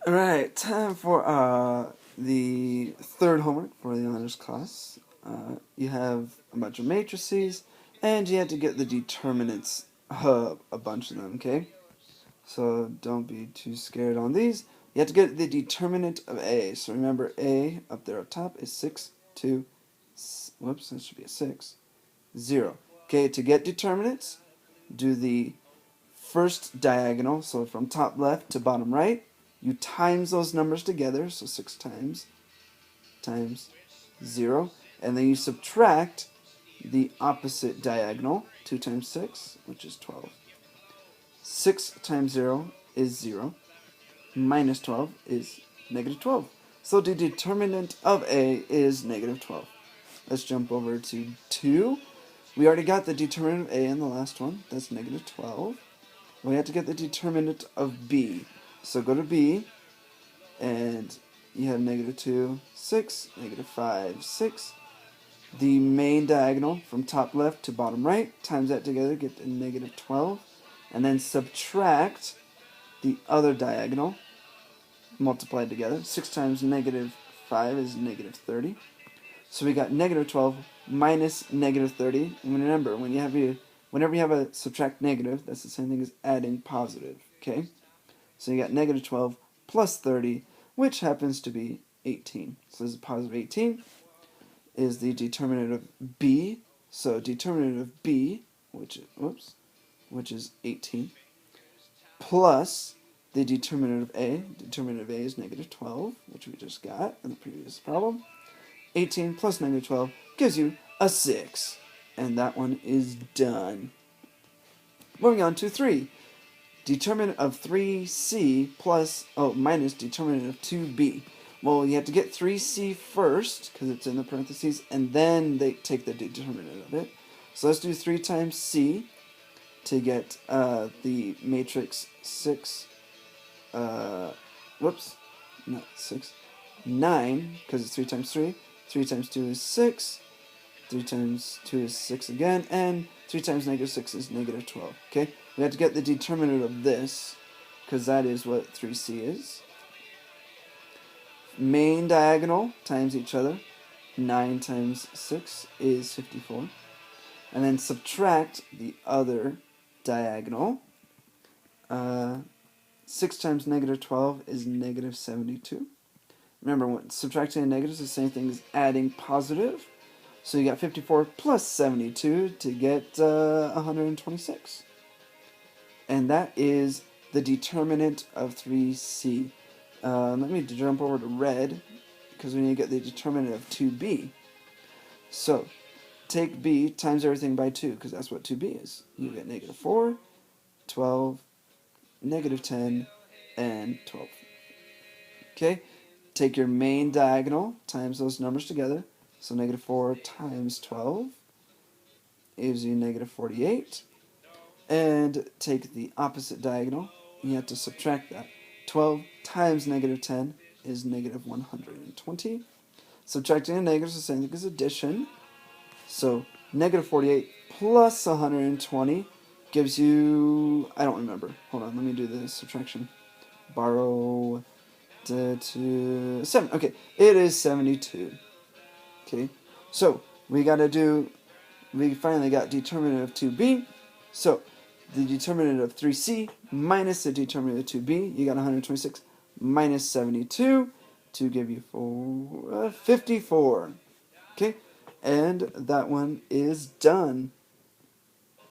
Alright, time for the third homework for the honors class. You have a bunch of matrices, and you have to get the determinants of a bunch of them, okay? So don't be too scared on these. You have to get the determinant of A. So remember, A up there up top is 6, 2, whoops, that should be a 6, 0. Okay, to get determinants, do the first diagonal, so from top left to bottom right. You times those numbers together, so 6 times 0, and then you subtract the opposite diagonal, 2 times 6, which is 12. 6 times 0 is 0, minus 12 is negative 12. So the determinant of A is negative 12. Let's jump over to 2. We already got the determinant of A in the last one, that's negative 12. We have to get the determinant of B. So go to B, and you have negative 2, 6, negative 5, 6. The main diagonal from top left to bottom right, times that together, get to negative 12. And then subtract the other diagonal, multiplied together. 6 times negative 5 is negative 30. So we got negative 12 minus negative 30. And remember, whenever you have a subtract negative, that's the same thing as adding positive, okay? So you got negative 12 plus 30, which happens to be 18. So this is positive 18 is the determinant of B. So determinant of B, which is 18, plus the determinant of A. Determinant of A is negative 12, which we just got in the previous problem. 18 plus negative 12 gives you a 6. And that one is done. Moving on to 3. Determinant of 3C minus determinant of 2B. Well, you have to get 3C first, because it's in the parentheses, and then they take the determinant of it. So let's do 3 times C to get the matrix 6, whoops, not 6, 9, because it's 3 times 3. 3 times 2 is 6. 3 times 2 is 6 again, and 3 times negative 6 is negative 12. Okay, we have to get the determinant of this, because that is what 3C is. Main diagonal times each other. 9 times 6 is 54. And then subtract the other diagonal. 6 times negative 12 is negative 72. Remember, when subtracting a negative is the same thing as adding positive. So you got 54 plus 72 to get 126. And that is the determinant of 3C. Let me jump over to red, because we need to get the determinant of 2B. So take B times everything by 2, because that's what 2B is. You get negative 4, 12, negative 10, and 12. Okay, take your main diagonal, times those numbers together. So negative 4 times 12 gives you negative 48. And take the opposite diagonal. You have to subtract that. 12 times negative 10 is negative 120. Subtracting a negative is the same thing as addition. So negative 48 plus 120 gives you, I don't remember. Hold on, let me do the subtraction. Borrow 7. Okay, it is 72. Okay, so we finally got determinant of 2B. So the determinant of 3C minus the determinant of 2B, you got 126 minus 72 to give you 54. Okay, and that one is done.